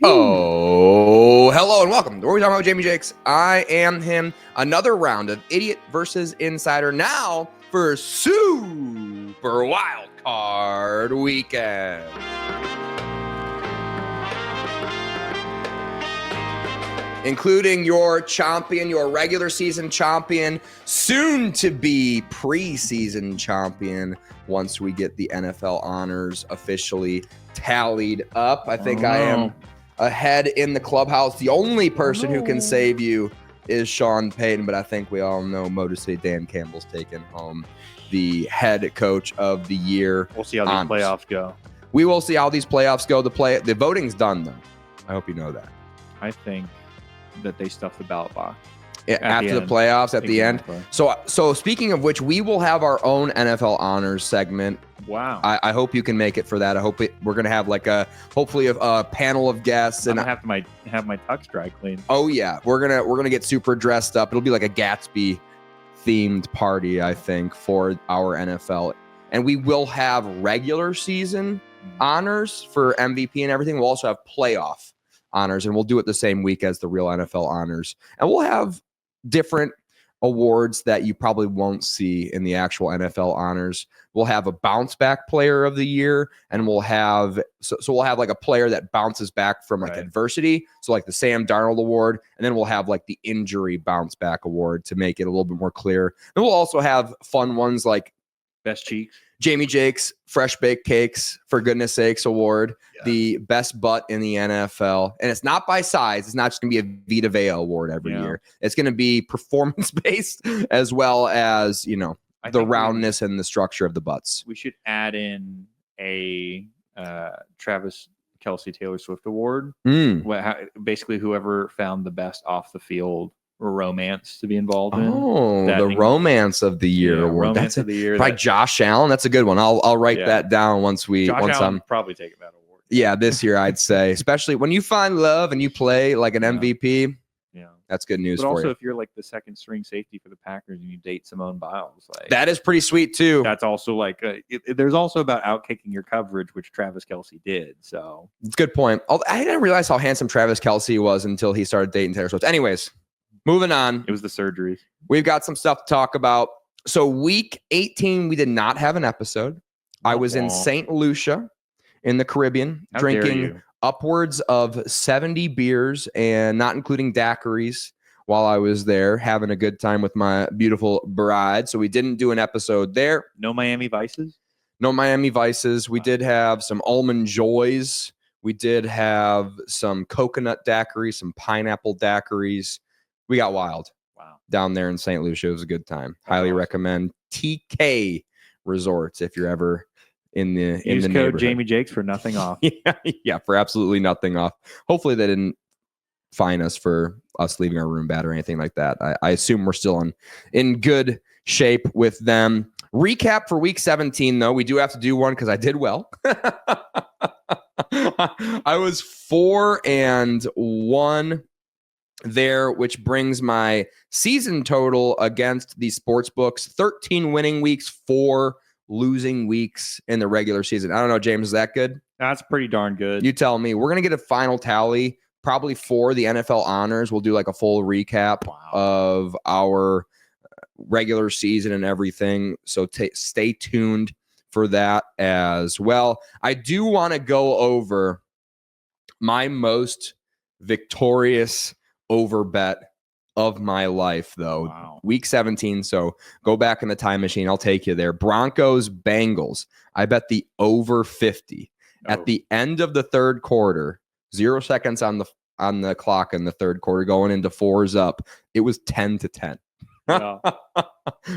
Oh, hello and welcome. Where we talking about Jamie Jakes? I am him. Another round of Idiot versus Insider now for Super Wild Card Weekend. Including your champion, your regular season champion, soon to be preseason champion once we get the NFL honors officially tallied up. I think I am ahead in the clubhouse. The only person who can save you is Sean Payton, but I think we all know Motor City Dan Campbell's taking home the head coach of the year. We'll see how these playoffs go. We will see how these playoffs go. The voting's done, though. I hope you know that. I think that they stuffed the ballot box. After the playoffs, at the end. So speaking of which, we will have our own NFL honors segment. Wow. I hope you can make it for that. I hope we're going to have hopefully a panel of guests. I'm going to have my tux dry cleaned. Oh yeah. We're going to get super dressed up. It'll be like a Gatsby themed party, I think, for our NFL. And we will have regular season honors for MVP and everything. We'll also have playoff honors, and we'll do it the same week as the real NFL honors. And we'll have different awards that you probably won't see in the actual NFL honors. We'll have a bounce back player of the year, and we'll have we'll have like a player that bounces back from adversity. So like the Sam Darnold award, and then we'll have like the injury bounce back award to make it a little bit more clear. And we'll also have fun ones like best cheeks, Jamie Jakes Fresh Baked Cakes for Goodness Sakes award, the best butt in the NFL. And it's not by size. It's not just going to be a Vita Vea award every year. It's going to be performance based as well as, the roundness and the structure of the butts. We should add in a Travis Kelce Taylor Swift award. Basically, whoever found the best off the field romance to be involved in. The romance of the year award. Romance of the year by Josh Allen. That's a good one. I'll write that down once I'm probably taking that award. Yeah, this year I'd say, especially when you find love and you play like an MVP. Yeah, that's good news. But for also, you. if you're like the second string safety for the Packers and you date Simone Biles, that is pretty sweet too. That's also there's also about outkicking your coverage, which Travis Kelce did. So it's a good point. I didn't realize how handsome Travis Kelce was until he started dating Taylor Swift. Anyways. Moving on. It was the surgery. We've got some stuff to talk about. So week 18, we did not have an episode. I was in St. Lucia in the Caribbean drinking upwards of 70 beers and not including daiquiris while I was there, having a good time with my beautiful bride. So we didn't do an episode there. No Miami Vices? No Miami Vices. We did have some Almond Joys. We did have some coconut daiquiris, some pineapple daiquiris. We got wild. Wow. Down there in St. Lucia. It was a good time. Highly recommend TK Resorts if you're ever in the neighborhood. Jamie Jakes for nothing off. Yeah, for absolutely nothing off. Hopefully they didn't fine us for us leaving our room bad or anything like that. I assume we're still in good shape with them. Recap for week 17, though. We do have to do one because I did well. I was 4-1 there, which brings my season total against the sports books 13 winning weeks, 4 losing weeks in the regular season. I don't know, James, is that good? That's pretty darn good. You tell me. We're going to get a final tally probably for the NFL honors. We'll do like a full recap of our regular season and everything. So stay tuned for that as well. I do want to go over my most victorious over bet of my life, though. Week 17. So go back in the time machine. I'll take you there. Broncos, Bengals. I bet the over 50 at the end of the third quarter. 0 seconds on the clock in the third quarter, going into 4s up. It was 10-10.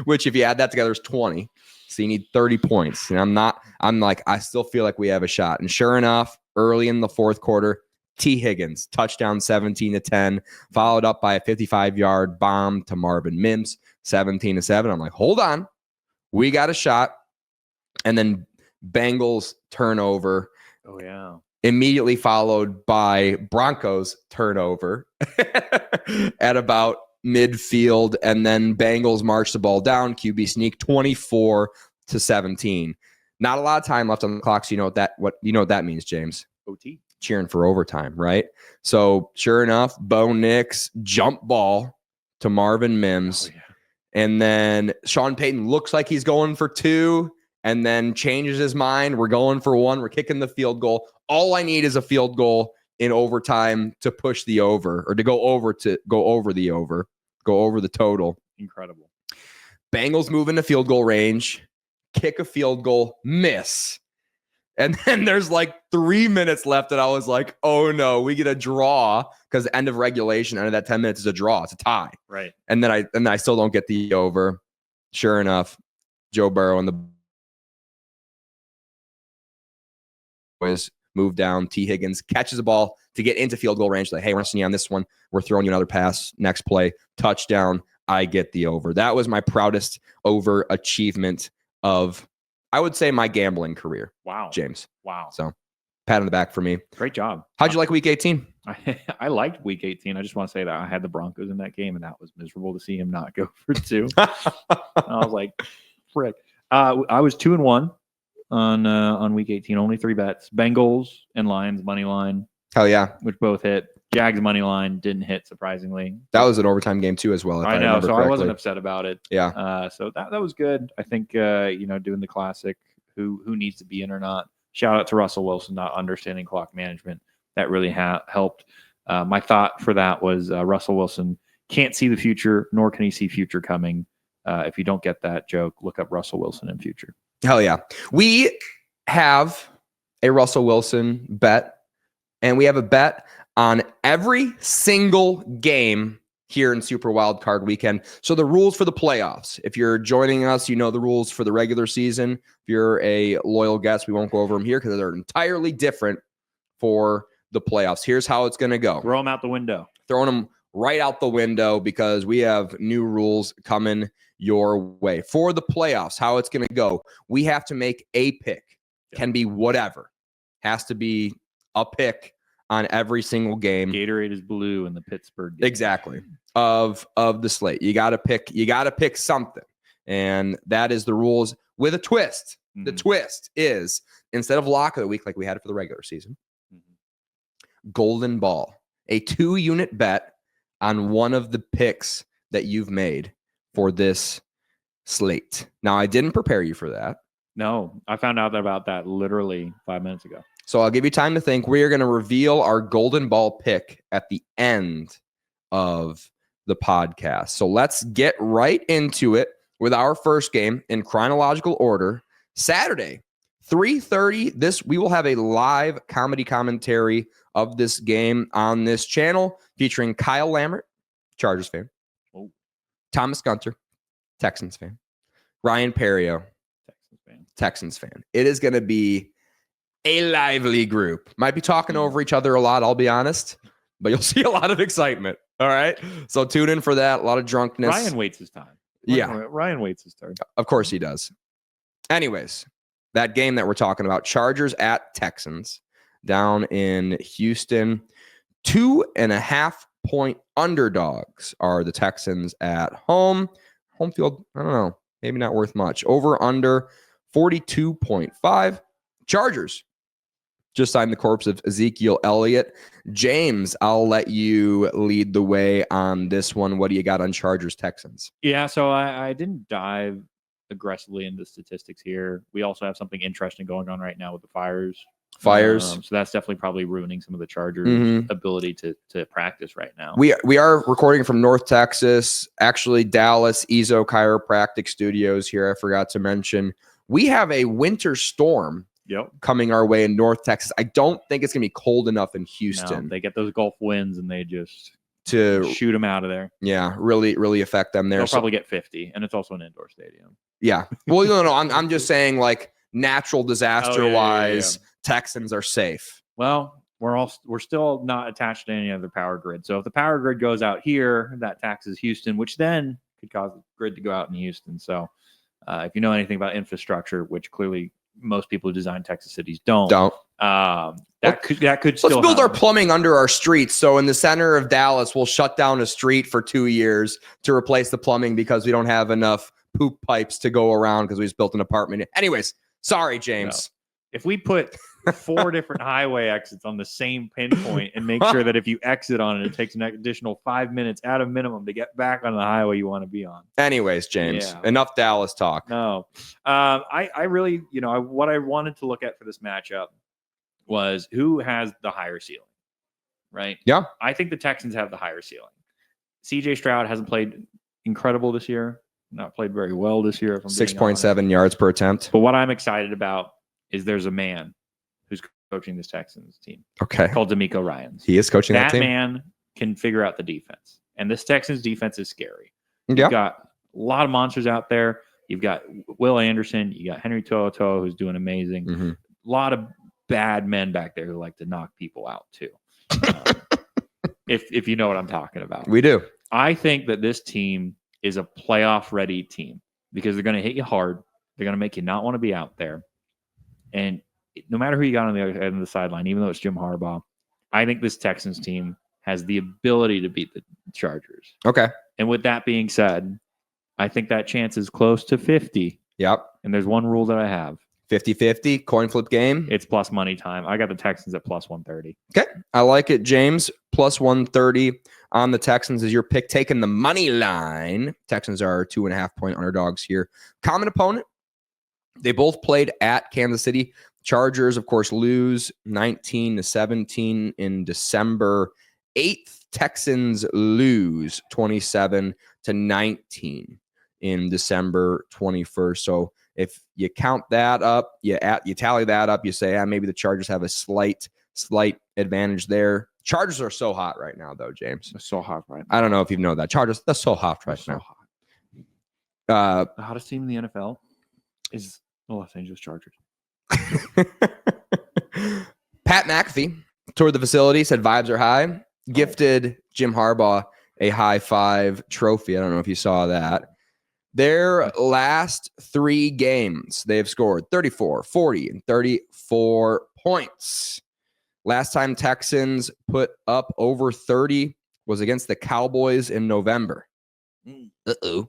Which, if you add that together, is 20. So you need 30 points. And I still feel like we have a shot. And sure enough, early in the fourth quarter, T. Higgins, touchdown 17-10, followed up by a 55-yard bomb to Marvin Mims, 17-7. I'm like, hold on. We got a shot. And then Bengals turnover. Oh, yeah. Immediately followed by Broncos turnover at about midfield. And then Bengals march the ball down. QB sneak 24-17. Not a lot of time left on the clock. So you know what that means, James. OT. cheering for overtime, right? So sure enough, Bo Nix jump ball to Marvin Mims. Oh, yeah. And then Sean Payton looks like he's going for 2 and then changes his mind. We're going for 1. We're kicking the field goal. All I need is a field goal in overtime to push the over, or to go over the total. Incredible. Bengals move into field goal range, kick a field goal, miss. And then there's like 3 minutes left, and I was like, oh no, we get a draw, because the end of regulation, end of that 10 minutes is a draw. It's a tie. Right. And then I still don't get the over. Sure enough, Joe Burrow and the boys move down. T. Higgins catches the ball to get into field goal range. Like, hey, we're missing you on this one. We're throwing you another pass. Next play, touchdown. I get the over. That was my proudest over achievement of, I would say, my gambling career. Wow. James. Wow. So pat on the back for me. Great job. How'd you like week 18? I liked week 18. I just want to say that I had the Broncos in that game, and that was miserable to see him not go for 2. I was like, frick. I was 2-1 on week 18. Only 3 bets. Bengals and Lions money line. Hell yeah. Which both hit. Jags money line didn't hit, surprisingly. That was an overtime game too, as well. I know, so I wasn't upset about it. Yeah. So that was good. I think doing the classic, who needs to be in or not. Shout out to Russell Wilson not understanding clock management. That really helped. My thought for that was Russell Wilson can't see the future, nor can he see future coming. If you don't get that joke, look up Russell Wilson in future. Hell yeah. We have a Russell Wilson bet, and we have a bet on every single game here in Super Wildcard Weekend. So the rules for the playoffs, if you're joining us, you know the rules for the regular season. If you're a loyal guest, we won't go over them here because they're entirely different for the playoffs. Here's how it's going to go. Throw them out the window. Throwing them right out the window because we have new rules coming your way. For the playoffs, how it's going to go, we have to make a pick. Can be whatever. Has to be a pick on every single game. Gatorade is blue in the Pittsburgh game. Exactly. Of the slate. You got to pick something. And that is the rules with a twist. Mm-hmm. The twist is, instead of lock of the week like we had it for the regular season, golden ball, a 2-unit bet on one of the picks that you've made for this slate. Now, I didn't prepare you for that. No, I found out about that literally 5 minutes ago. So I'll give you time to think. We are going to reveal our golden ball pick at the end of the podcast. So let's get right into it with our first game in chronological order. Saturday, 3:30. We will have a live comedy commentary of this game on this channel featuring Kyle Lammert, Chargers fan, Thomas Gunter, Texans fan, Ryan Perio, Texans fan. It is going to be a lively group. Might be talking over each other a lot, I'll be honest, but you'll see a lot of excitement. All right. So tune in for that. A lot of drunkenness. Ryan waits his time. Ryan waits his turn. Of course he does. Anyways, that game that we're talking about, Chargers at Texans down in Houston. 2.5-point underdogs are the Texans at home. Home field, I don't know, maybe not worth much. Over under 42.5. Chargers just signed the corpse of Ezekiel Elliott. James, I'll let you lead the way on this one. What do you got on Chargers Texans? Yeah, so I didn't dive aggressively into statistics here. We also have something interesting going on right now with the Fires. So that's definitely probably ruining some of the Chargers' ability to practice right now. We are recording from North Texas, actually Dallas Ezo Chiropractic Studios here. I forgot to mention we have a winter storm coming our way in North Texas. I don't think it's going to be cold enough in Houston. No, they get those Gulf winds and they just shoot them out of there. Yeah, really affect them there. They'll probably get 50, and it's also an indoor stadium. Yeah. Well, no, I'm just saying, like, natural disaster wise, Texans are safe. Well, we're still not attached to any other power grid. So if the power grid goes out here, that taxes Houston, which then could cause the grid to go out in Houston. So if you know anything about infrastructure, which clearly most people who design Texas cities don't. That could still let's build our plumbing under our streets. So in the center of Dallas, we'll shut down a street for 2 years to replace the plumbing because we don't have enough poop pipes to go around because we just built an apartment. Anyways, sorry, James. If we put 4 different highway exits on the same pinpoint and make sure that if you exit on it, it takes an additional 5 minutes at a minimum to get back on the highway you want to be on. Anyways, James, Yeah. enough Dallas talk. No, I really, what I wanted to look at for this matchup was who has the higher ceiling, right? Yeah. I think the Texans have the higher ceiling. CJ Stroud hasn't played incredible this year, not played very well this year. If I'm being honest. 6.7 yards per attempt. But what I'm excited about is there's a man who's coaching this Texans team Okay. called D'Amico Ryans. He is coaching that That team. man can figure out the defense. And this Texans defense is scary. Yeah. You've got a lot of monsters out there. You've got Will Anderson. You got Henry To'oTo'o, who's doing amazing. Mhm. A lot of bad men back there who like to knock people out too. If you know what I'm talking about. We do. I think that this team is a playoff ready team because they're going to hit you hard. They're going to make you not want to be out there. And no matter who you got on the other end of the sideline, even though it's Jim Harbaugh, I think this Texans team has the ability to beat the Chargers. Okay. And with that being said, I think that chance is close to 50. Yep. And there's one rule that I have. 50-50 coin flip game. It's plus money time. I got the Texans at plus 130. Okay. I like it, James. Plus 130 on the Texans is your pick. Taking the money line. Texans are 2.5-point underdogs here. Common opponent. They both played at Kansas City. Chargers, of course, lose 19-17 in December 8th. Texans lose 27-19 in December 21st. So if you count that up, you tally that up, you say, maybe the Chargers have a slight advantage there. Chargers are so hot right now, though, James. It's so hot right now. I don't know if you know that. Chargers, they're so hot right now. Hot. The hottest team in the NFL is the Los Angeles Chargers. Pat McAfee toured the facility, said vibes are high, gifted Jim Harbaugh a high five trophy. I don't know if you saw that. Their last 3 games, they have scored 34, 40, and 34 points. Last time Texans put up over 30 was against the Cowboys in November. Uh-oh.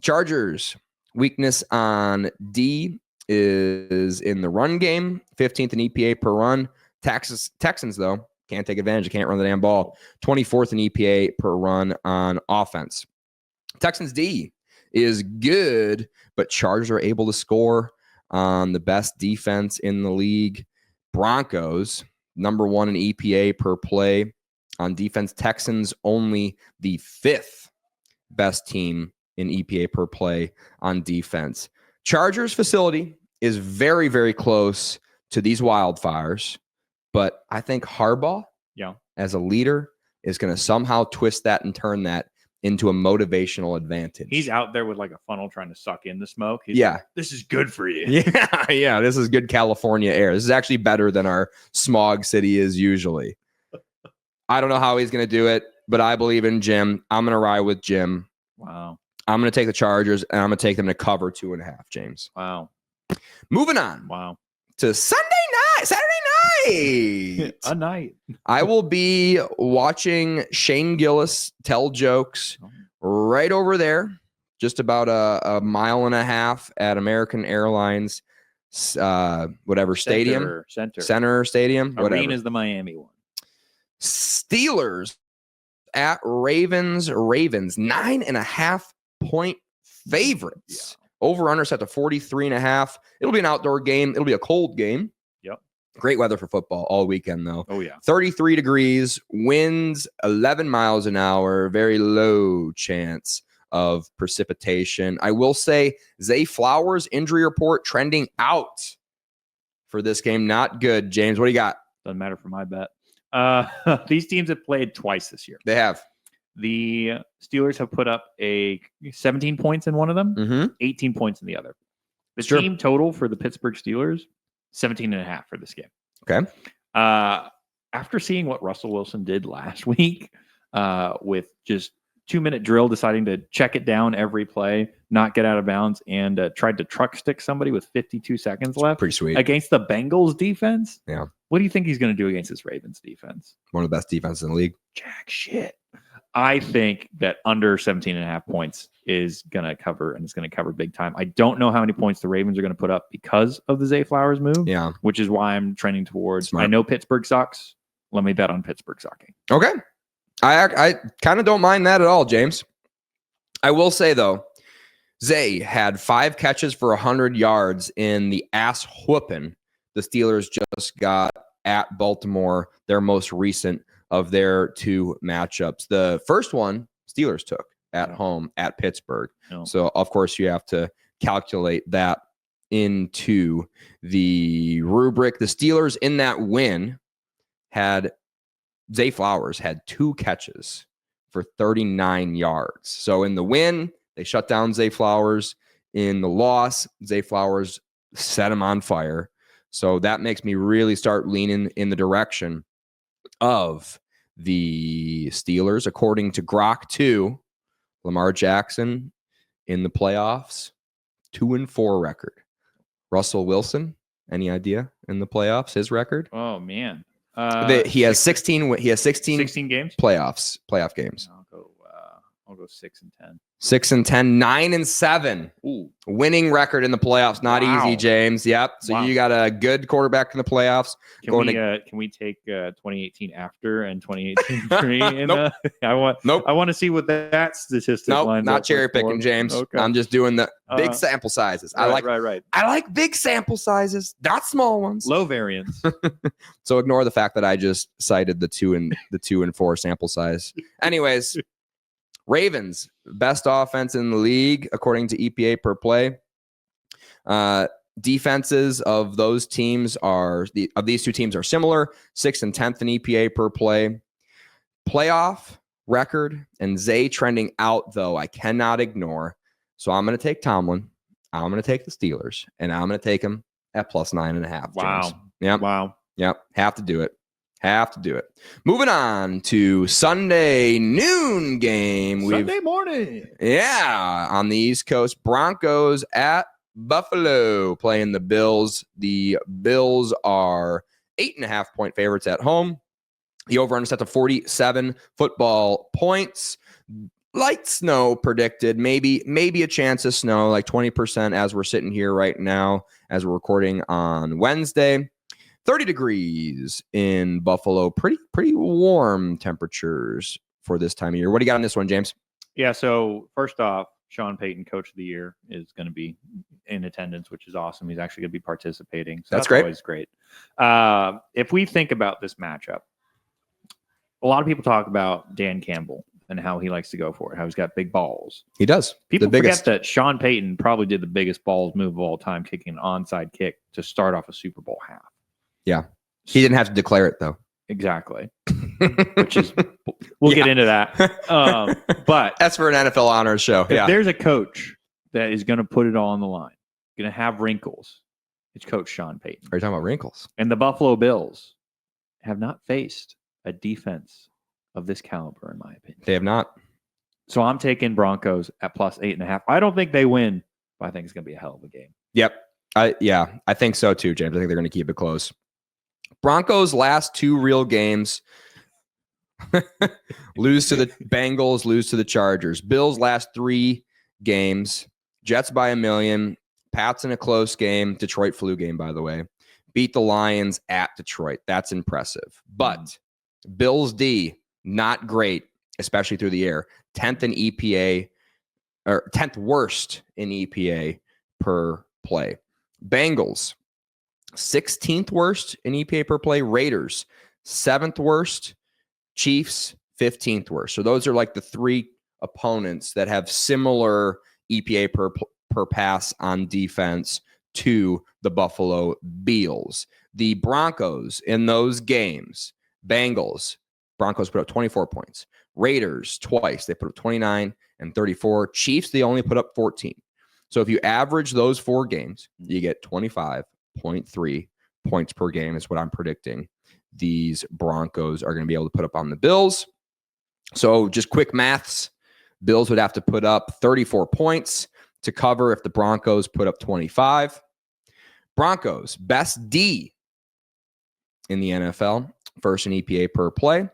Chargers, weakness on D is in the run game, 15th in EPA per run. Texans, though, can't take advantage. Can't run the damn ball. 24th in EPA per run on offense. Texans D is good, but Chargers are able to score on the best defense in the league. Broncos, number 1 in EPA per play on defense. Texans only the 5th best team in EPA per play on defense. Chargers facility is very, very close to these wildfires, but I think Harbaugh, as a leader, is going to somehow twist that and turn that into a motivational advantage. He's out there with like a funnel trying to suck in the smoke. He's Yeah. like, this is good for you. Yeah, this is good California air. This is actually better than our smog city is usually. I don't know how he's going to do it, but I believe in Jim. I'm going to ride with Jim. Wow. I'm going to take the Chargers, and I'm going to take them to cover 2.5, James. Wow. Moving on Wow. to Saturday night. A night. I will be watching Shane Gillis tell jokes right over there, just about a mile and a half at American Airlines, stadium, Center Stadium, whatever. Arena's the Miami one. Steelers at Ravens. 9.5-point favorites. Over under set to 43.5. It'll be an outdoor game. It'll be a cold game. Yep. Great weather for football all weekend, though. Oh, yeah. 33 degrees, winds 11 miles an hour, very low chance of precipitation. I will say Zay Flowers injury report trending out for this game. Not good. James, what do you got? Doesn't matter for my bet. These teams have played twice this year. They have. The Steelers have put up 17 points in one of them, Mm-hmm. 18 points in the other. The Sure. team total for the Pittsburgh Steelers, 17.5 for this game. Okay. After seeing what Russell Wilson did last week with just 2-minute drill, deciding to check it down every play, not get out of bounds, and tried to truck stick somebody with 52 seconds left Pretty sweet. against the Bengals defense. Yeah. What do you think he's going to do against this Ravens defense? One of the best defenses in the league. Jack shit. I think that under 17.5 points is going to cover, and it's going to cover big time. I don't know how many points the Ravens are going to put up because of the Zay Flowers move, Yeah. which is why I'm trending towards. Smart. I know Pittsburgh sucks. Let me bet on Pittsburgh sucking. Okay. I kind of don't mind that at all, James. I will say, though, Zay had 5 catches for 100 yards in the ass whooping the Steelers just got at Baltimore, their most recent of their 2 matchups. The first one, Steelers took at home at Pittsburgh. No. So, of course, you have to calculate that into the rubric. The Steelers in that win had Zay Flowers had 2 catches for 39 yards. So in the win, they shut down Zay Flowers. In the loss, Zay Flowers set him on fire. So that makes me really start leaning in the direction of the Steelers. According to Grok 2, Lamar Jackson in the playoffs, 2-4 record. Russell Wilson, any idea in the playoffs, his record? Oh, man. He has 16 games? Playoff games. I'll go 6-10. 6-10, 9-7. Ooh. Winning record in the playoffs. Not Wow. easy, James. Yep. So Wow. you got a good quarterback in the playoffs. Can we take 2018 after and 2018 pre? Nope. I want to see what that statistic lines Not up cherry with picking, for. James. Okay. I'm just doing the big Uh, sample sizes. Right. I like big sample sizes, not small ones. Low variance. So ignore the fact that I just cited the 2 and 4 sample size. Anyways, Ravens, best offense in the league according to EPA per play. Defenses of those teams these 2 teams are similar, 6th and 10th in EPA per play. Playoff record and Zay trending out, though, I cannot ignore. So I'm going to take Tomlin. I'm going to take the Steelers, and I'm going to take them at plus 9.5. Wow. James. Yep. Wow. Yep. Have to do it. Moving on to Sunday noon game. Sunday morning. Yeah, on the East Coast, Broncos at Buffalo playing the Bills. The Bills are 8.5 point favorites at home. The over-under set to 47 football points. Light snow predicted, maybe a chance of snow, like 20% as we're sitting here right now, as we're recording on Wednesday. 30 degrees in Buffalo. Pretty warm temperatures for this time of year. What do you got on this one, James? Yeah, so first off, Sean Payton, Coach of the Year, is going to be in attendance, which is awesome. He's actually going to be participating. So that's great. Always great. If we think about this matchup, a lot of people talk about Dan Campbell and how he likes to go for it, how he's got big balls. He does. People forget that Sean Payton probably did the biggest balls move of all time, kicking an onside kick to start off a Super Bowl half. Yeah. He didn't have to declare it, though. Exactly. Which is, we'll get into that. But that's for an NFL honors show. If there's a coach that is going to put it all on the line, going to have wrinkles, it's Coach Sean Payton. Are you talking about wrinkles? And the Buffalo Bills have not faced a defense of this caliber, in my opinion. They have not. So I'm taking Broncos at plus 8.5. I don't think they win, but I think it's going to be a hell of a game. Yep. I think so too, James. I think they're going to keep it close. Broncos' last 2 real games lose to the Bengals, lose to the Chargers. Bills' last 3 games, Jets by 1 million, Pats in a close game, Detroit flu game, by the way, beat the Lions at Detroit. That's impressive. But Bills D, not great, especially through the air. 10th in EPA, or 10th worst in EPA per play. Bengals, 16th worst in EPA per play. Raiders, 7th worst. Chiefs, 15th worst. So those are like the 3 opponents that have similar EPA per pass on defense to the Buffalo Bills. The Broncos in those games, Broncos put up 24 points. Raiders, twice, they put up 29 and 34. Chiefs, they only put up 14. So if you average those 4 games, you get 25.3 points per game is what I'm predicting these Broncos are going to be able to put up on the Bills. So just quick maths, Bills would have to put up 34 points to cover if the Broncos put up 25. Broncos, best D in the NFL, first in EPA per play.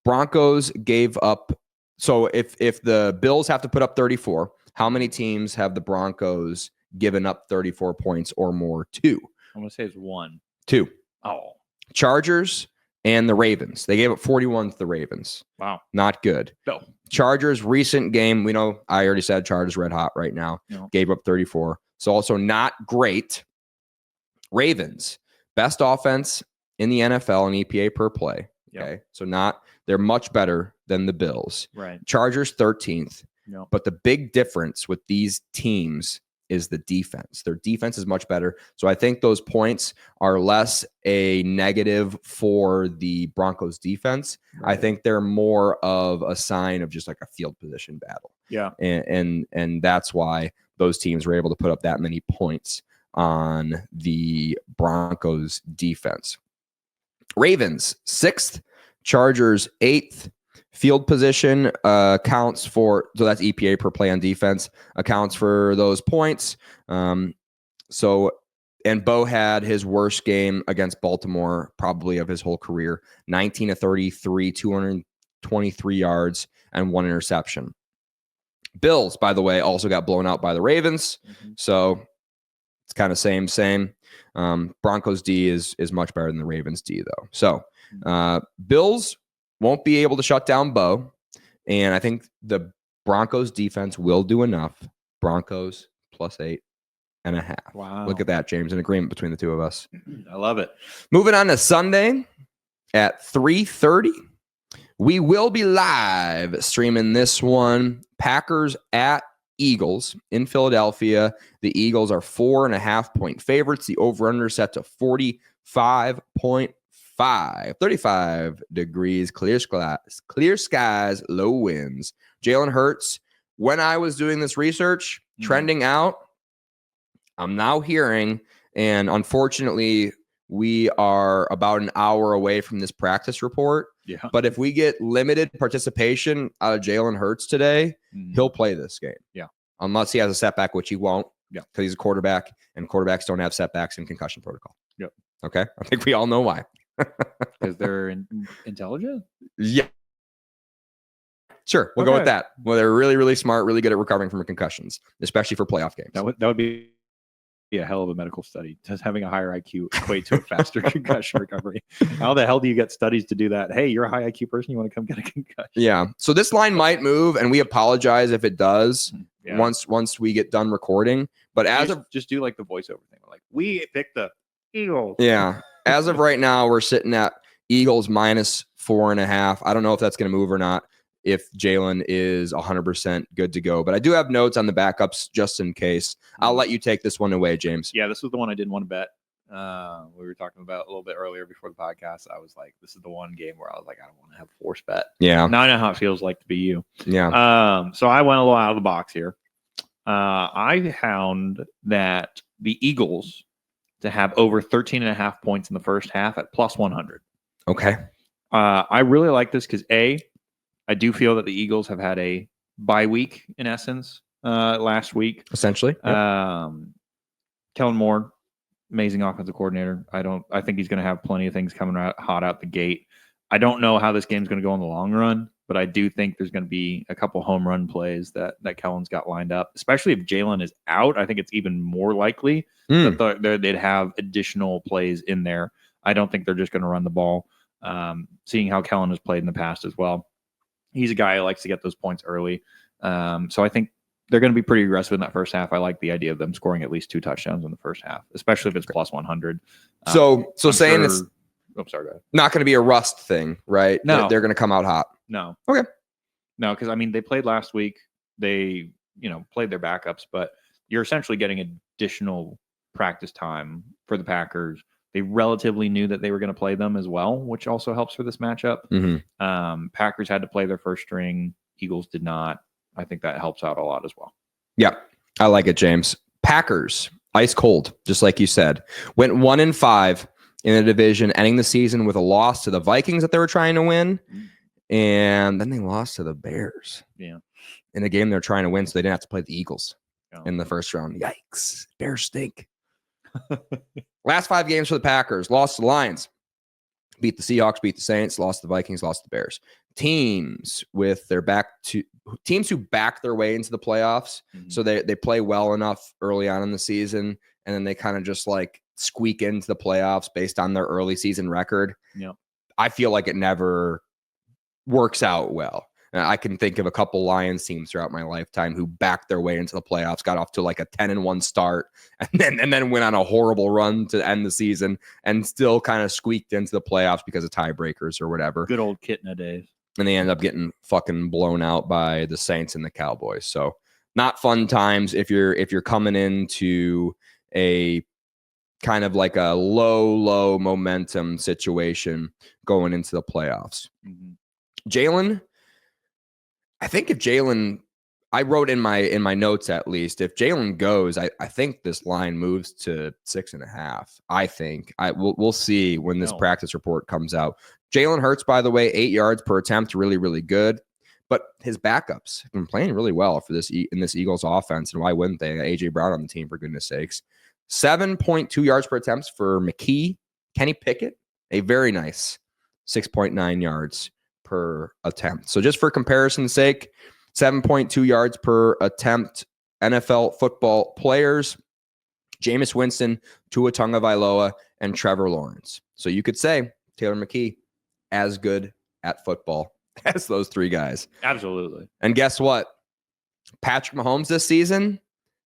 Broncos gave up So if the Bills have to put up 34, how many teams have the Broncos given up 34 points or more to? I'm going to say it's 1. 2. Oh, Chargers and the Ravens. They gave up 41 to the Ravens. wow. Not good. No. Chargers recent game, we know I already said Chargers red hot right now. No. Gave up 34. So also not great. Ravens, best offense in the NFL in EPA per play. Yep. Okay. So they're much better than the Bills. Right. Chargers 13th. No. But the big difference with these teams is the defense. Their defense is much better. So I think those points are less a negative for the Broncos defense. Right. I think they're more of a sign of just like a field position battle. Yeah. And that's why those teams were able to put up that many points on the Broncos defense. Ravens 6th, Chargers 8th. Field position accounts for, so that's EPA per play on defense, accounts for those points. And Bo had his worst game against Baltimore probably of his whole career. 19 of 33, 223 yards, and 1 interception. Bills, by the way, also got blown out by the Ravens. Mm-hmm. So it's kind of same. Broncos D is much better than the Ravens D, though. So Bills won't be able to shut down Bo. And I think the Broncos defense will do enough. Broncos +8.5. Wow. Look at that, James. An agreement between the two of us. I love it. Moving on to Sunday at 3:30. We will be live streaming this one. Packers at Eagles in Philadelphia. The Eagles are 4.5-point favorites. The over-under set to 45.5. 35 degrees, clear skies, low winds. Jalen Hurts, when I was doing this research, trending out, I'm now hearing, and unfortunately, we are about an hour away from this practice report. Yeah. But if we get limited participation out of Jalen Hurts today, he'll play this game. Yeah. Unless he has a setback, which he won't. Yeah. Because he's a quarterback, and quarterbacks don't have setbacks in concussion protocol. Yep. Okay. I think we all know why. Because they're intelligent? Yeah. Sure. We'll go with that. Well, they're really, really smart, really good at recovering from concussions, especially for playoff games. That would be a hell of a medical study. Does having a higher IQ equate to a faster concussion recovery? How the hell do you get studies to do that? Hey, you're a high IQ person. You want to come get a concussion? Yeah. So this line might move, and we apologize if it does once we get done recording. But just do like the voiceover thing. Like, we picked the Eagles. Yeah. As of right now, we're sitting at Eagles -4.5. I don't know if that's going to move or not, if Jalen is 100% good to go. But I do have notes on the backups just in case. I'll let you take this one away, James. Yeah, this was the one I didn't want to bet. We were talking about a little bit earlier before the podcast. I was like, this is the one game where I was like, I don't want to have a force bet. Yeah. Now I know how it feels like to be you. Yeah. So I went a little out of the box here. I found that the Eagles to have over 13.5 points in the first half at +100. Okay. I really like this because I do feel that the Eagles have had a bye week in essence last week. Essentially. Yep. Kellen Moore, amazing offensive coordinator. I think he's going to have plenty of things coming out hot out the gate. I don't know how this game's going to go in the long run, but I do think there's going to be a couple home run plays that Kellen's got lined up, especially if Jalen is out. I think it's even more likely that they'd have additional plays in there. I don't think they're just going to run the ball, seeing how Kellen has played in the past as well. He's a guy who likes to get those points early. So I think they're going to be pretty aggressive in that first half. I like the idea of them scoring at least 2 touchdowns in the first half, especially if it's +100. So saying it's sorry, go ahead. Not going to be a rust thing, right? No. They're going to come out hot. No. Okay. No, because I mean, they played last week. They, played their backups, but you're essentially getting additional practice time for the Packers. They relatively knew that they were going to play them as well, which also helps for this matchup. Mm-hmm. Packers had to play their first string. Eagles did not. I think that helps out a lot as well. Yeah, I like it, James. Packers, ice cold, just like you said. Went 1-5 in the division, ending the season with a loss to the Vikings that they were trying to win. And then they lost to the Bears. Yeah. In a game they're trying to win, so they didn't have to play the Eagles in the first round. Yikes. Bears stink. Last 5 games for the Packers. Lost to the Lions, beat the Seahawks, beat the Saints, lost the Vikings, lost the Bears. Teams who back their way into the playoffs. Mhm. So they play well enough early on in the season, and then they kind of just like squeak into the playoffs based on their early season record. Yep. I feel like it never works out well. I can think of a couple Lions teams throughout my lifetime who backed their way into the playoffs, got off to like a 10-1 start, and then went on a horrible run to end the season, and still kind of squeaked into the playoffs because of tiebreakers or whatever. Good old Kitna days. And they end up getting fucking blown out by the Saints and the Cowboys. So not fun times if you're coming into a kind of like a low momentum situation going into the playoffs. Mhm. Jalen, I think if Jalen, I wrote in my notes at least, if Jalen goes, I think this line moves to 6.5. I think we'll see when this practice report comes out. Jalen Hurts, by the way, 8 yards per attempt, really, really good. But his backups have been playing really well for this in this Eagles offense, and why wouldn't they? A.J. Brown on the team, for goodness sakes. 7.2 yards per attempt for McKee. Kenny Pickett, a very nice 6.9 yards per attempt. So just for comparison's sake, 7.2 yards per attempt NFL football players, Jameis Winston, Tua Tagovailoa, and Trevor Lawrence. So you could say Taylor McKee as good at football as those three guys. Absolutely. And guess what? Patrick Mahomes this season,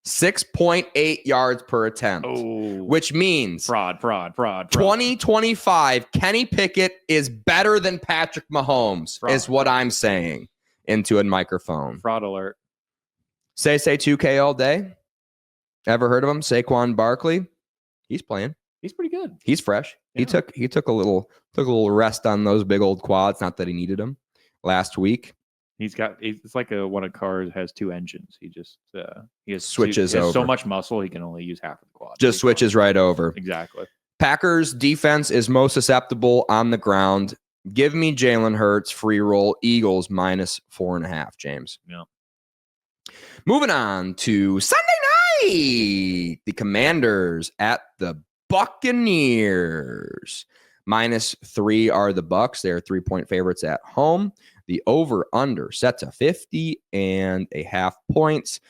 6.8 yards per attempt, which means fraud. 2025, Kenny Pickett is better than Patrick Mahomes, is what I'm saying into a microphone. Fraud alert. Say 2K all day. Ever heard of him? Saquon Barkley. He's playing. He's pretty good. He's fresh. Yeah. He took a little rest on those big old quads. Not that he needed them last week. It's like one of cars has two engines. He has switches over. So much muscle he can only use half of the quad. Just switches right over. Exactly. Packers defense is most susceptible on the ground. Give me Jalen Hurts free roll. Eagles minus 4.5. James. Yeah. Moving on to Sunday night, the Commanders at the Buccaneers. -3 are the Bucs. They're 3-point favorites at home. The over-under set to 50.5 points.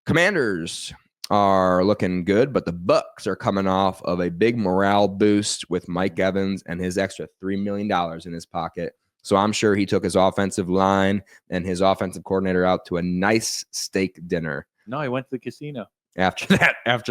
Commanders are looking good, but the Bucs are coming off of a big morale boost with Mike Evans and his extra $3 million in his pocket. So I'm sure he took his offensive line and his offensive coordinator out to a nice steak dinner. No, he went to the casino. After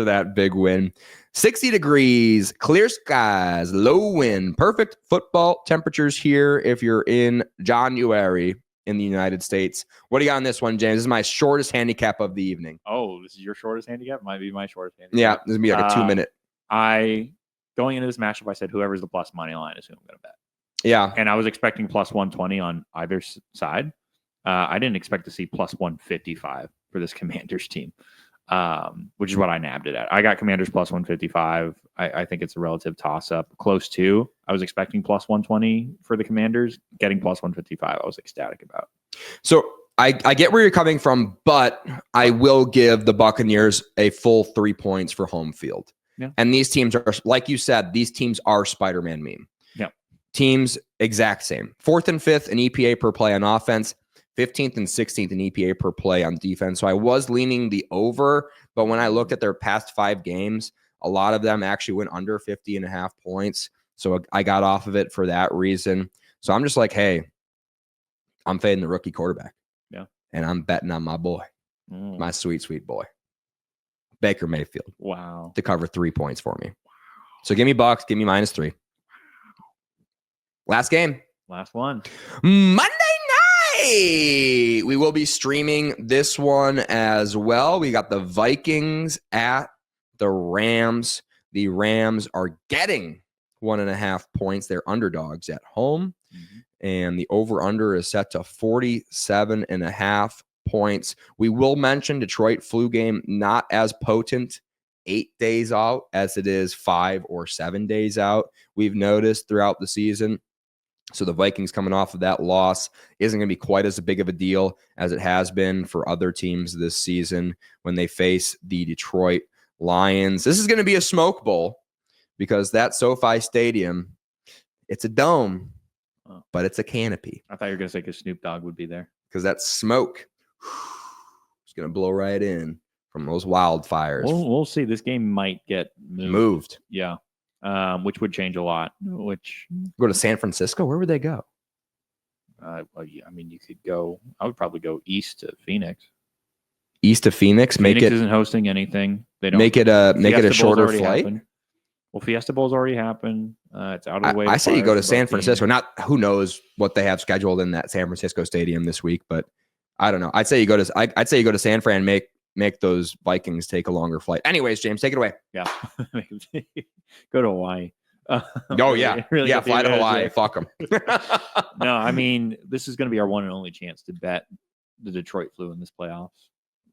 that big win. 60 degrees, clear skies, low wind, perfect football temperatures here if you're in January in the United States. What do you got on this one, James? This is my shortest handicap of the evening. Oh, this is your shortest handicap? Might be my shortest handicap. Yeah, this is going to be like a 2-minute. Going into this matchup, I said whoever's the plus money line is who I'm going to bet. Yeah. And I was expecting plus 120 on either side. I didn't expect to see plus 155 for this Commanders team. Which is what I nabbed it at. I got Commanders plus 155. I think it's a relative toss-up. Close to. I was expecting plus 120 for the Commanders. Getting plus 155, I was ecstatic about. So I get where you're coming from, but I will give the Buccaneers a full 3 points for home field. Yeah. And these teams are, like you said, these teams are Spider-Man meme. Yeah. Teams exact same. 4th and 5th in EPA per play on offense. 15th and 16th in EPA per play on defense. So I was leaning the over, but when I looked at their past 5 games, a lot of them actually went under 50.5 points. So I got off of it for that reason. So I'm just like, hey, I'm fading the rookie quarterback. Yeah. And I'm betting on my boy, my sweet, sweet boy, Baker Mayfield. Wow. To cover 3 points for me. Wow. So give me Bucs, give me -3. Wow. Last game. Last one. Monday night. We will be streaming this one as well. We got the Vikings at the Rams. The Rams are getting 1.5 points. They're underdogs at home. And the over-under is set to 47.5 points. We will mention Detroit flu game not as potent 8 days out as it is 5 or 7 days out. We've noticed throughout the season. So the Vikings coming off of that loss isn't going to be quite as big of a deal as it has been for other teams this season when they face the Detroit Lions. This is going to be a smoke bowl because that SoFi Stadium It's a dome, Oh. but it's a canopy I thought you were going to say because Snoop Dogg would be there. because that smoke is going to blow right in from those wildfires. We'll see. This game might get Moved. Yeah. Which would change a lot. Which Go to San Francisco. Where would they go? well, yeah, I mean, you could go. I would probably go east to Phoenix. East of Phoenix. Phoenix isn't hosting anything. They don't Make it a Fiesta Bowl's shorter already flight. happened. Well, Fiesta Bowl's already happened. It's out of the way. I say you go to Flyers, San but Francisco. Not who knows what they have scheduled in that San Francisco stadium this week, but I don't know. I'd say you go to San Fran. Make those Vikings take a longer flight. Anyways, James, take it away. Yeah. Go to Hawaii. Oh yeah, Really yeah. get the Fly to advantage Hawaii. there. Fuck them. No, I mean, this is going to be our one and only chance to bet the Detroit flu in this playoffs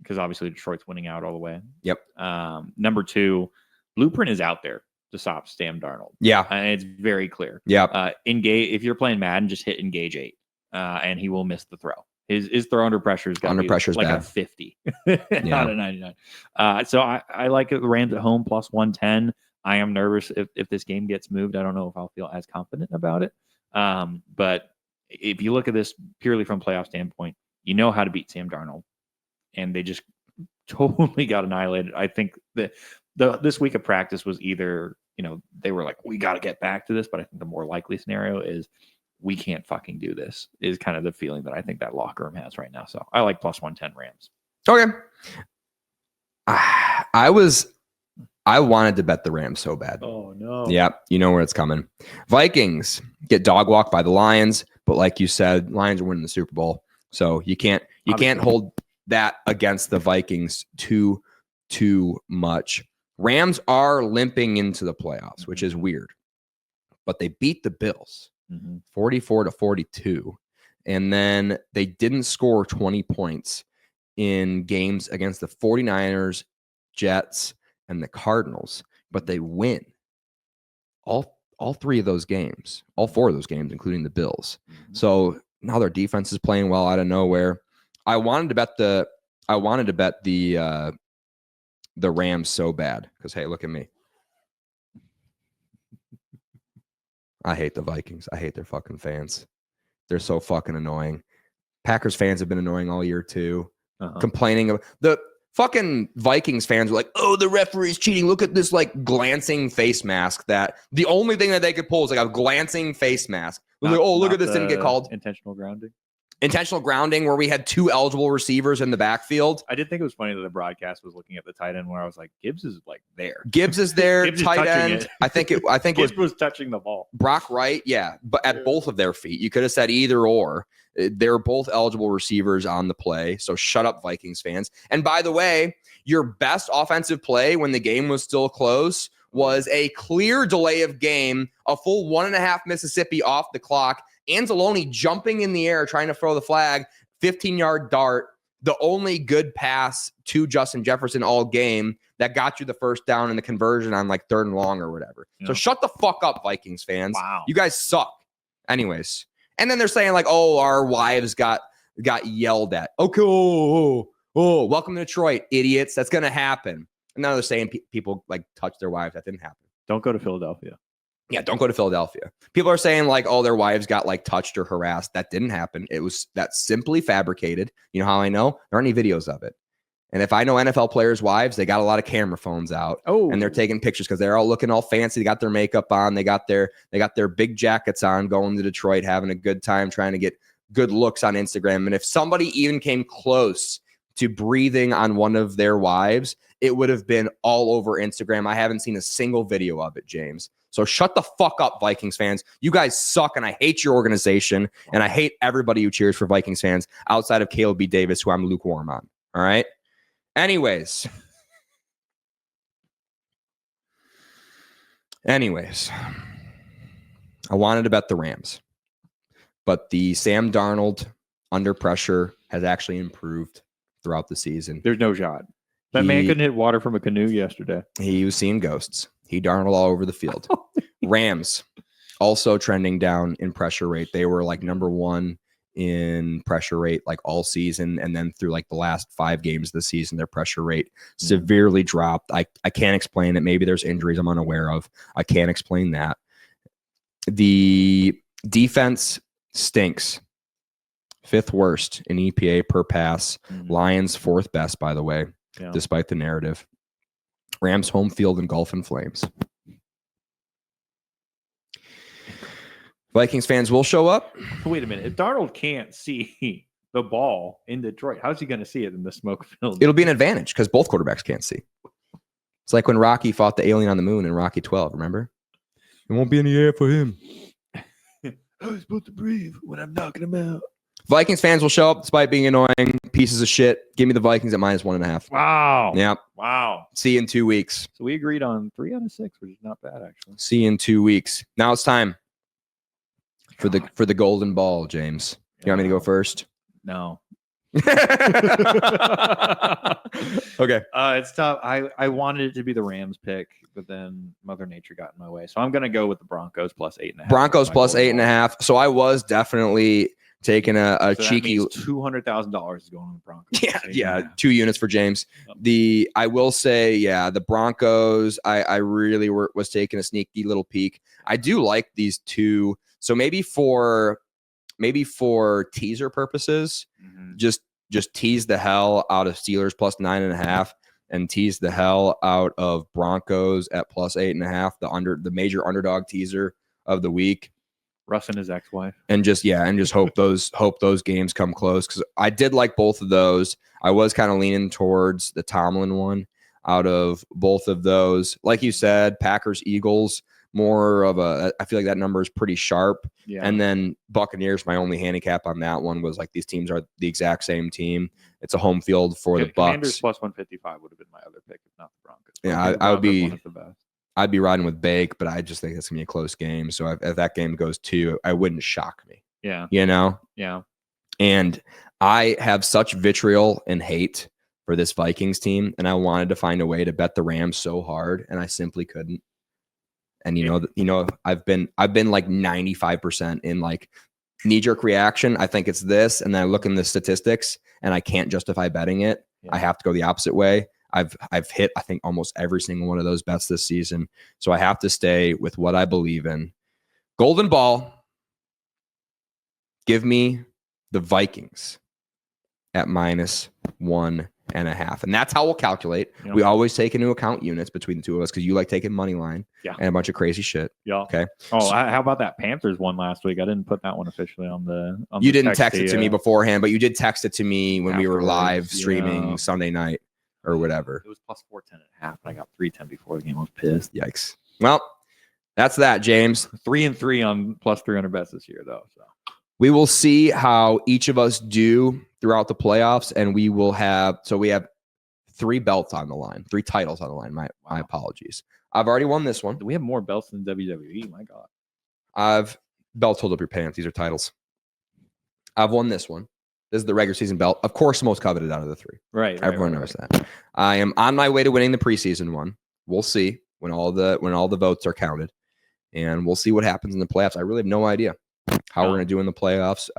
because obviously Detroit's winning out all the way. Yep. Number two, blueprint is out there to stop Sam Darnold. Yeah. And it's very clear. Yeah. Engage. If you're playing Madden, just hit engage 8, and he will miss the throw. His throw under pressure is Under pressure is like bad. a 50, not a 99. So I like it. The Rams at home plus 110. I am nervous if this game gets moved. I don't know if I'll feel as confident about it. But if you look at this purely from playoff standpoint, you know how to beat Sam Darnold, and they just totally got annihilated. I think that this week of practice was either, they were like, we got to get back to this, but I think the more likely scenario is we can't fucking do this, is kind of the feeling that I think that locker room has right now. So I like plus 110 Rams. Okay. I wanted to bet the Rams so bad. Oh no. Yeah, you know where it's coming. Vikings get dog walked by the Lions, but like you said, Lions are winning the Super Bowl, so you can't hold that against the Vikings too much. Rams are limping into the playoffs, which is weird, but they beat the Bills 44-42, and then they didn't score 20 points in games against the 49ers, Jets, and the Cardinals, but they win all 3 of those games, all 4 of those games, including the Bills. So now their defense is playing well out of nowhere. I wanted to bet the Rams so bad because, hey, look at me. I hate the Vikings. I hate their fucking fans. They're so fucking annoying. Packers fans have been annoying all year too. Complaining of the fucking Vikings fans were like, oh, the referee's cheating. Look at this like glancing face mask that the only thing that they could pull is like a glancing face mask. Like, oh, look at this, didn't get called. Intentional grounding. Intentional grounding where we had 2 eligible receivers in the backfield. I did think it was funny that the broadcast was looking at the tight end where I was like, Gibbs is like there. Gibbs is there, Gibbs is tight touching end. it. I think it Gibbs was touching the ball. Brock Wright, yeah, but at both of their feet. You could have said either or. They're both eligible receivers on the play, so shut up, Vikings fans. And by the way, your best offensive play when the game was still close was a clear delay of game, a full 1.5 Mississippi off the clock, Anzalone jumping in the air trying to throw the flag, 15-yard dart, the only good pass to Justin Jefferson all game that got you the first down and the conversion on like 3rd and long or whatever. Yeah. So shut the fuck up, Vikings fans. Wow. You guys suck. Anyways. And then they're saying like, oh, our wives got yelled at. Okay, welcome to Detroit, idiots. That's going to happen. And now they're saying people like touch their wives. That didn't happen. Don't go to Philadelphia. Yeah, don't go to Philadelphia. People are saying like, oh, their wives got like touched or harassed. That didn't happen. That's simply fabricated. You know how I know? There aren't any videos of it. And if I know NFL players' wives, they got a lot of camera phones out. Oh, and they're taking pictures because they're all looking all fancy. They got their makeup on. They got their big jackets on, going to Detroit, having a good time, trying to get good looks on Instagram. And if somebody even came close to breathing on one of their wives, it would have been all over Instagram. I haven't seen a single video of it, James. So shut the fuck up, Vikings fans. You guys suck, and I hate your organization, and I hate everybody who cheers for Vikings fans outside of Caleb B. Davis, who I'm lukewarm on. All right? Anyways, I wanted to bet the Rams, but the Sam Darnold under pressure has actually improved throughout the season. There's no shot. That man couldn't hit water from a canoe yesterday. He was seeing ghosts. He Darnold all over the field. Rams also trending down in pressure rate. They were like number 1 in pressure rate like all season, and then through like the last 5 games of the season, their pressure rate severely dropped. I can't explain it. Maybe there's injuries I'm unaware of. I can't explain that. The defense stinks. 5th worst in EPA per pass. Lions 4th best, by the way, despite the narrative. Rams home field engulf in flames. Vikings fans will show up. Wait a minute. If Darnold can't see the ball in Detroit, how's he going to see it in the smoke filled? It'll be an advantage because both quarterbacks can't see. It's like when Rocky fought the alien on the moon in Rocky 12, remember? It won't be any air for him. I was supposed to breathe when I'm knocking him out. Vikings fans will show up despite being annoying pieces of shit. Give me the Vikings at -1.5. Wow. Yeah. Wow. See you in 2 weeks. So we agreed on 3 out of 6, which is not bad, actually. See you in 2 weeks. Now it's time for the golden ball, James. You want me to go first? No. Okay. It's tough. I wanted it to be the Rams pick, but then Mother Nature got in my way. So I'm going to go with the Broncos plus 8.5. Broncos plus 8.5. So I was definitely taking a so cheeky $200,000 is going to the Broncos. Yeah, 2 units for James. I will say, the Broncos, I really was taking a sneaky little peek. I do like these two. So maybe for teaser purposes, just tease the hell out of Steelers plus 9.5 and tease the hell out of Broncos at plus 8.5, the major underdog teaser of the week. Russ and his ex-wife. And just hope those games come close, because I did like both of those. I was kind of leaning towards the Tomlin one out of both of those. Like you said, Packers, Eagles, more of I feel like that number is pretty sharp. Yeah. And then Buccaneers, my only handicap on that one was like these teams are the exact same team. It's a home field for the Bucs. Commanders plus 155 would have been my other pick, if not the Broncos. Yeah, I would be. I'd be riding with Bake, but I just think that's gonna be a close game. So if that game goes 2, I wouldn't shock me. Yeah. Yeah. And I have such vitriol and hate for this Vikings team, and I wanted to find a way to bet the Rams so hard, and I simply couldn't. And I've been like 95% in like knee-jerk reaction. I think it's this, and then I look in the statistics, and I can't justify betting it. Yeah. I have to go the opposite way. I've hit, I think, almost every single one of those bets this season. So I have to stay with what I believe in. Golden ball. Give me the Vikings at -1.5. And that's how we'll calculate. Yep. We always take into account units between the two of us because you like taking money line and a bunch of crazy shit. Yeah. Okay. Oh, how about that Panthers one last week? I didn't put that one officially on the. You didn't text it to me beforehand, but you did text it to me when we were live streaming Sunday night or whatever. It was plus 410.5, and I got 310 before the game. I was pissed. Yikes. Well, that's that, James. 3-3 on plus 300 bets this year, though. So we will see how each of us do throughout the playoffs, and we have 3 belts on the line, 3 titles on the line. My apologies. I've already won this one. We have more belts than WWE. My God. Belts hold up your pants. These are titles. I've won this one. This is the regular season belt. Of course, most coveted out of the 3. Right. Everyone knows that. I am on my way to winning the preseason one. We'll see when all the votes are counted, and we'll see what happens in the playoffs. I really have no idea how we're going to do in the playoffs.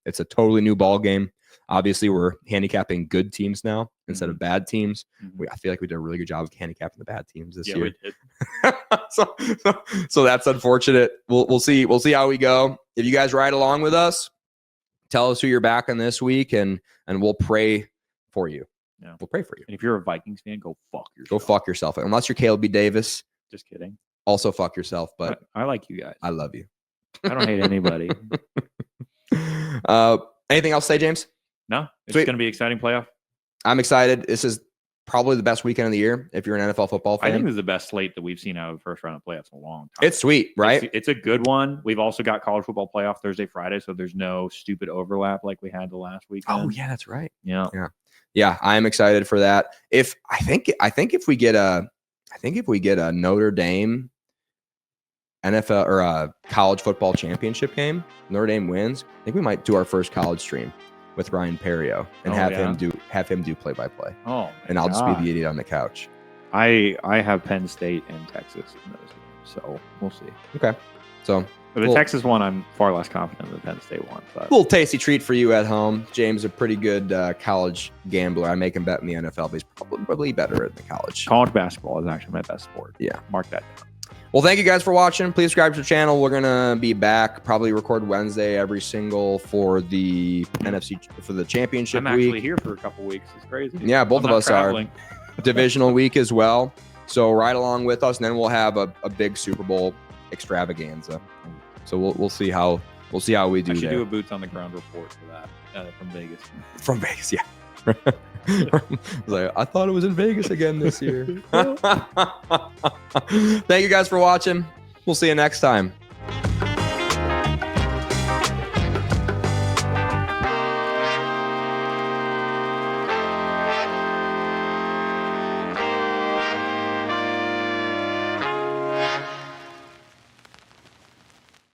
It's a totally new ball game. Obviously, we're handicapping good teams now instead of bad teams. I feel like we did a really good job of handicapping the bad teams this year. We did. so that's unfortunate. We'll see. We'll see how we go. If you guys ride along with us, tell us who you're backing this week, and we'll pray for you. Yeah. We'll pray for you. And if you're a Vikings fan, go fuck yourself. Go fuck yourself. Unless you're Caleb B. Davis. Just kidding. Also fuck yourself. But I like you guys. I love you. I don't hate anybody. Anything else to say, James? No. It's going to be an exciting playoff. I'm excited. This is probably the best weekend of the year if you're an NFL football fan. I think this is the best slate that we've seen out of the first round of playoffs in a long time. It's sweet, right? It's a good one. We've also got college football playoff Thursday, Friday, so there's no stupid overlap like we had the last weekend. Oh yeah, that's right. Yeah. I am excited for that. If we get a Notre Dame NFL or a college football championship game, Notre Dame wins, I think we might do our first college stream with Ryan Perrio and have him do play-by-play. Oh, and I'll just be the idiot on the couch. I have Penn State and Texas in those games, so we'll see. Okay, so the Texas one, I'm far less confident than the Penn State one. But little tasty treat for you at home. James, a pretty good college gambler. I make him bet in the NFL, but he's probably better at the college. College basketball is actually my best sport. Yeah, mark that down. Well, thank you guys for watching. Please subscribe to the channel. We're gonna be back, probably record Wednesday every single for the NFC for the championship I'm actually week. here for a couple weeks. It's crazy. Yeah, both I'm of not us traveling. are. Divisional week as well. So ride along with us, and then we'll have a big Super Bowl extravaganza. So we'll see how we do I should there. do a boots on the ground report for that from Vegas. From Vegas, yeah. Like, I thought it was in Vegas again this year. Thank you guys for watching. We'll see you next time.